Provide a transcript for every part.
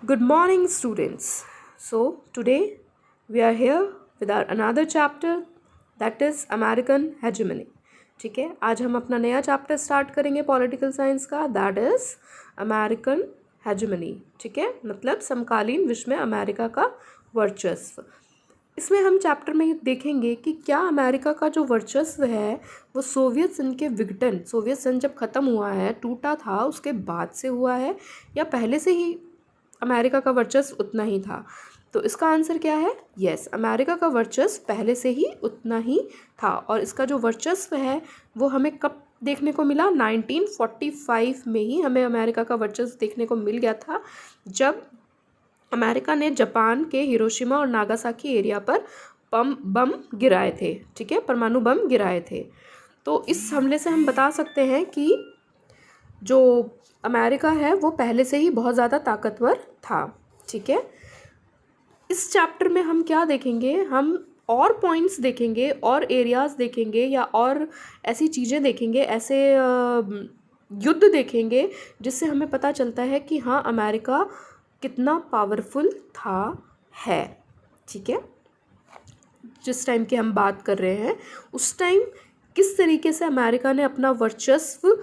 Good morning, students. So, today we are here with our another chapter that is American hegemony. ठीक है, आज हम अपना नया चैप्टर स्टार्ट करेंगे पॉलिटिकल साइंस का, दैट इज अमेरिकन हेजेमनी. ठीक है, मतलब समकालीन विश्व में अमेरिका का वर्चस्व. इसमें हम चैप्टर में देखेंगे कि क्या अमेरिका का जो वर्चस्व है वो सोवियत संघ के विघटन, सोवियत संघ जब ख़त्म हुआ है, टूटा था, उसके बाद से हुआ है या पहले से ही अमेरिका का वर्चस्व उतना ही था. तो इसका आंसर क्या है? यस, अमेरिका का वर्चस्व पहले से ही उतना ही था. और इसका जो वर्चस्व है वो हमें कब देखने को मिला? 1945 में ही हमें अमेरिका का वर्चस्व देखने को मिल गया था, जब अमेरिका ने जापान के हिरोशिमा और नागासाकी एरिया पर बम गिराए थे. ठीक है, परमाणु बम गिराए थे. तो इस हमले से हम बता सकते हैं कि जो अमेरिका है वो पहले से ही बहुत ज़्यादा ताकतवर था. ठीक है, इस चैप्टर में हम क्या देखेंगे? हम और पॉइंट्स देखेंगे और एरियाज़ देखेंगे या और ऐसी चीज़ें देखेंगे, ऐसे युद्ध देखेंगे जिससे हमें पता चलता है कि हाँ, अमेरिका कितना पावरफुल था है. ठीक है, जिस टाइम की हम बात कर रहे हैं उस टाइम किस तरीके से अमेरिका ने अपना वर्चस्व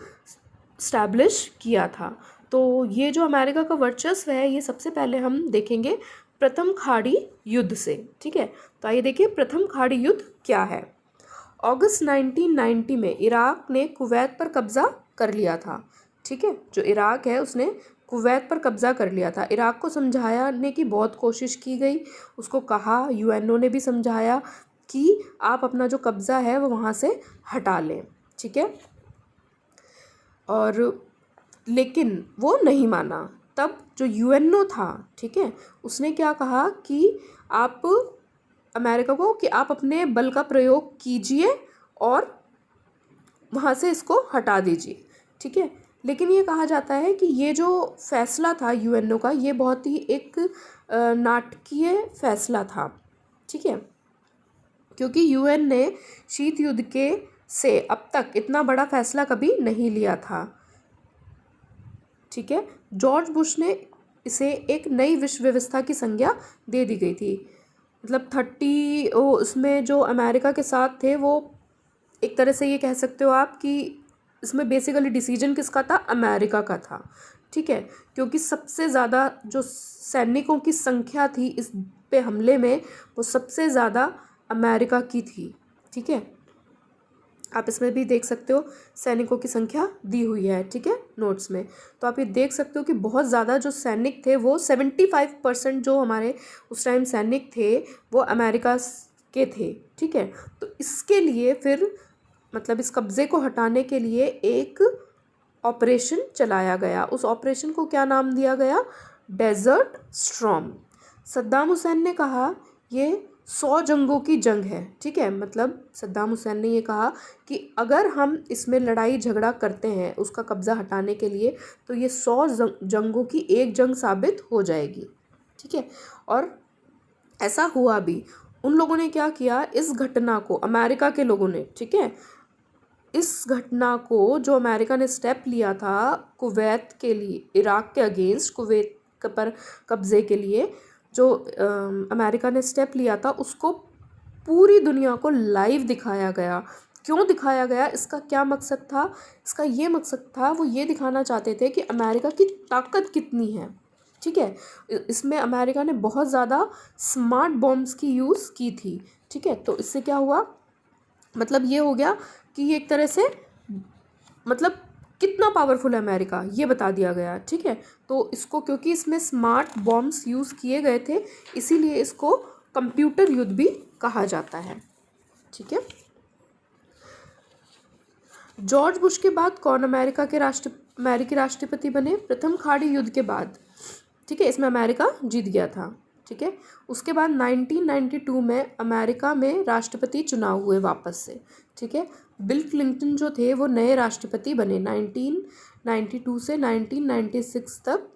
स्टैब्लिश किया था. तो ये जो अमेरिका का वर्चस्व है ये सबसे पहले हम देखेंगे प्रथम खाड़ी युद्ध से. ठीक है, तो आइए देखिए प्रथम खाड़ी युद्ध क्या है. अगस्त 1990 में इराक ने कुवैत पर कब्ज़ा कर लिया था. ठीक है, जो इराक है उसने कुवैत पर कब्ज़ा कर लिया था. इराक को समझाने की बहुत कोशिश की गई, उसको कहा, यूएनओ ने भी समझाया कि आप अपना जो कब्ज़ा है वो वहाँ से हटा लें. ठीक है, और लेकिन वो नहीं माना. तब जो यूएनओ था, ठीक है, उसने क्या कहा कि आप अमेरिका को कि आप अपने बल का प्रयोग कीजिए और वहाँ से इसको हटा दीजिए. ठीक है, लेकिन ये कहा जाता है कि ये जो फैसला था यूएनओ का, ये बहुत ही एक नाटकीय फैसला था. ठीक है, क्योंकि यूएन ने शीत युद्ध के से अब तक इतना बड़ा फैसला कभी नहीं लिया था. ठीक है, जॉर्ज बुश ने इसे एक नई विश्व व्यवस्था की संज्ञा दे दी गई थी. मतलब 30 उसमें जो अमेरिका के साथ थे वो एक तरह से ये कह सकते हो आप कि इसमें बेसिकली डिसीजन किसका था? अमेरिका का था. ठीक है, क्योंकि सबसे ज़्यादा जो सैनिकों की संख्या थी इस पे हमले में वो सबसे ज़्यादा अमेरिका की थी. ठीक है, आप इसमें भी देख सकते हो सैनिकों की संख्या दी हुई है. ठीक है, नोट्स में. तो आप ये देख सकते हो कि बहुत ज़्यादा जो सैनिक थे वो 75% जो हमारे उस टाइम सैनिक थे वो अमेरिका के थे. ठीक है, तो इसके लिए फिर मतलब इस कब्ज़े को हटाने के लिए एक ऑपरेशन चलाया गया. उस ऑपरेशन को क्या नाम दिया गया? Desert storm. सद्दाम हुसैन ने कहा ये 100 जंगों की जंग है. ठीक है, मतलब सद्दाम हुसैन ने ये कहा कि अगर हम इसमें लड़ाई झगड़ा करते हैं उसका कब्ज़ा हटाने के लिए तो ये 100 जंगों की एक जंग साबित हो जाएगी. ठीक है, और ऐसा हुआ भी. उन लोगों ने क्या किया? इस घटना को अमेरिका के लोगों ने, ठीक है, इस घटना को जो अमेरिका ने स्टेप लिया था कुवैत के लिए, इराक के अगेंस्ट कुवैत पर कब्ज़े के लिए जो अमेरिका ने स्टेप लिया था उसको पूरी दुनिया को लाइव दिखाया गया. क्यों दिखाया गया? इसका क्या मकसद था? इसका ये मकसद था, वो ये दिखाना चाहते थे कि अमेरिका की ताकत कितनी है. ठीक है, इसमें अमेरिका ने बहुत ज़्यादा स्मार्ट बॉम्ब्स की यूज़ की थी. ठीक है, तो इससे क्या हुआ? मतलब ये हो गया कि ये एक तरह से मतलब कितना पावरफुल है अमेरिका ये बता दिया गया. ठीक है, तो इसको क्योंकि इसमें स्मार्ट बॉम्ब्स यूज़ किए गए थे इसीलिए इसको कंप्यूटर युद्ध भी कहा जाता है. ठीक है, जॉर्ज बुश के बाद कौन अमेरिकी राष्ट्रपति बने? प्रथम खाड़ी युद्ध के बाद. ठीक है, इसमें अमेरिका जीत गया था. ठीक है, उसके बाद 1992 में अमेरिका में राष्ट्रपति चुनाव हुए वापस से. ठीक है, बिल क्लिंटन जो थे वो नए राष्ट्रपति बने 1992 से 1996 तक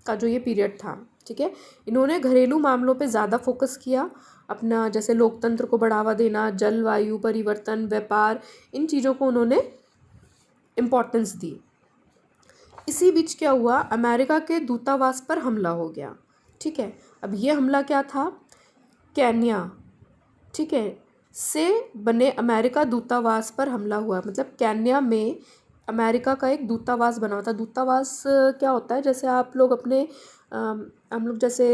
का जो ये पीरियड था. ठीक है, इन्होंने घरेलू मामलों पे ज़्यादा फोकस किया अपना, जैसे लोकतंत्र को बढ़ावा देना, जलवायु परिवर्तन, व्यापार, इन चीज़ों को उन्होंने इम्पोर्टेंस दी. इसी बीच क्या हुआ, अमेरिका के दूतावास पर हमला हो गया। ठीक है, अब ये हमला क्या था, केन्या, ठीक है, से बने अमेरिका दूतावास पर हमला हुआ। मतलब केन्या में अमेरिका का एक दूतावास बना होता है। दूतावास क्या होता है, जैसे आप लोग अपने हम लोग जैसे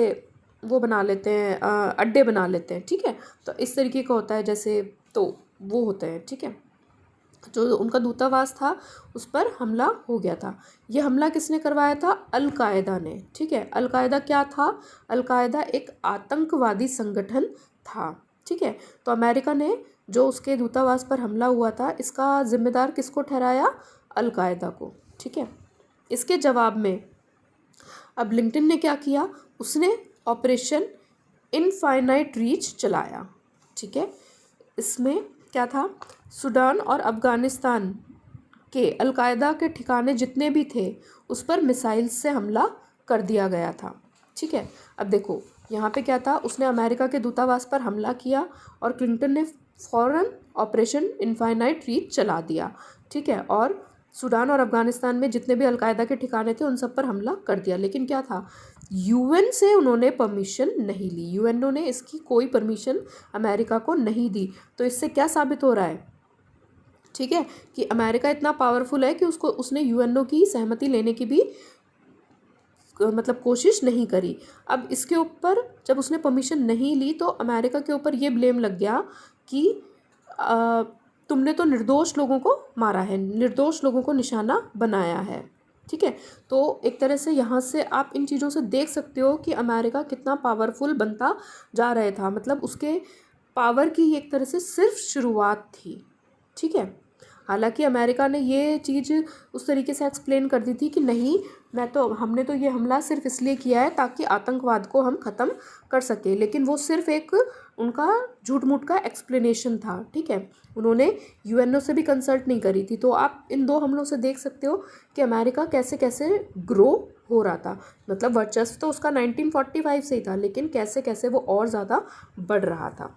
वो बना लेते हैं, अड्डे बना लेते हैं, ठीक है, तो इस तरीके का होता है जैसे, तो वो होते हैं, ठीक है। जो उनका दूतावास था उस पर हमला हो गया था। ये हमला किसने करवाया था, अल कायदा ने। ठीक है, अल कायदा क्या था, अल कायदा एक आतंकवादी संगठन था। ठीक है, तो अमेरिका ने जो उसके दूतावास पर हमला हुआ था, इसका जिम्मेदार किसको ठहराया, अल कायदा को। ठीक है, इसके जवाब में अब लिंकन ने क्या किया, उसने ऑपरेशन इनफाइनाइट रीच चलाया। ठीक है, इसमें क्या था, सूडान और अफ़गानिस्तान के अलकायदा के ठिकाने जितने भी थे उस पर मिसाइल से हमला कर दिया गया था। ठीक है, अब देखो यहाँ पे क्या था, उसने अमेरिका के दूतावास पर हमला किया और क्लिंटन ने फ़ौरन ऑपरेशन इनफाइनाइट रीच चला दिया। ठीक है, और सूडान और अफ़गानिस्तान में जितने भी अलकायदा के ठिकाने थे उन सब पर हमला कर दिया। लेकिन क्या था, यूएन से उन्होंने परमिशन नहीं ली, यूएनओ ने इसकी कोई परमिशन अमेरिका को नहीं दी। तो इससे क्या साबित हो रहा है, ठीक है, कि अमेरिका इतना पावरफुल है कि उसने यूएनओ की सहमति लेने की भी मतलब कोशिश नहीं करी। अब इसके ऊपर जब उसने परमिशन नहीं ली तो अमेरिका के ऊपर ये ब्लेम लग गया कि तुमने तो निर्दोष लोगों को मारा है, निर्दोष लोगों को निशाना बनाया है। ठीक है, तो एक तरह से यहाँ से आप इन चीज़ों से देख सकते हो कि अमेरिका कितना पावरफुल बनता जा रहा था। मतलब उसके पावर की एक तरह से सिर्फ शुरुआत थी। ठीक है, हालांकि अमेरिका ने ये चीज़ उस तरीके से एक्सप्लेन कर दी थी कि नहीं, हमने तो ये हमला सिर्फ इसलिए किया है ताकि आतंकवाद को हम ख़त्म कर सके, लेकिन वो सिर्फ एक उनका झूठ मूठ का एक्सप्लेनेशन था। ठीक है, उन्होंने यूएनओ से भी कंसल्ट नहीं करी थी। तो आप इन दो हमलों से देख सकते हो कि अमेरिका कैसे कैसे ग्रो हो रहा था। मतलब वर्चस्व तो उसका 1945 से ही था, लेकिन कैसे कैसे वो और ज़्यादा बढ़ रहा था।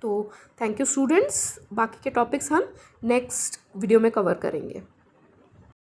तो थैंक यू स्टूडेंट्स, बाकी के टॉपिक्स हम नेक्स्ट वीडियो में कवर करेंगे।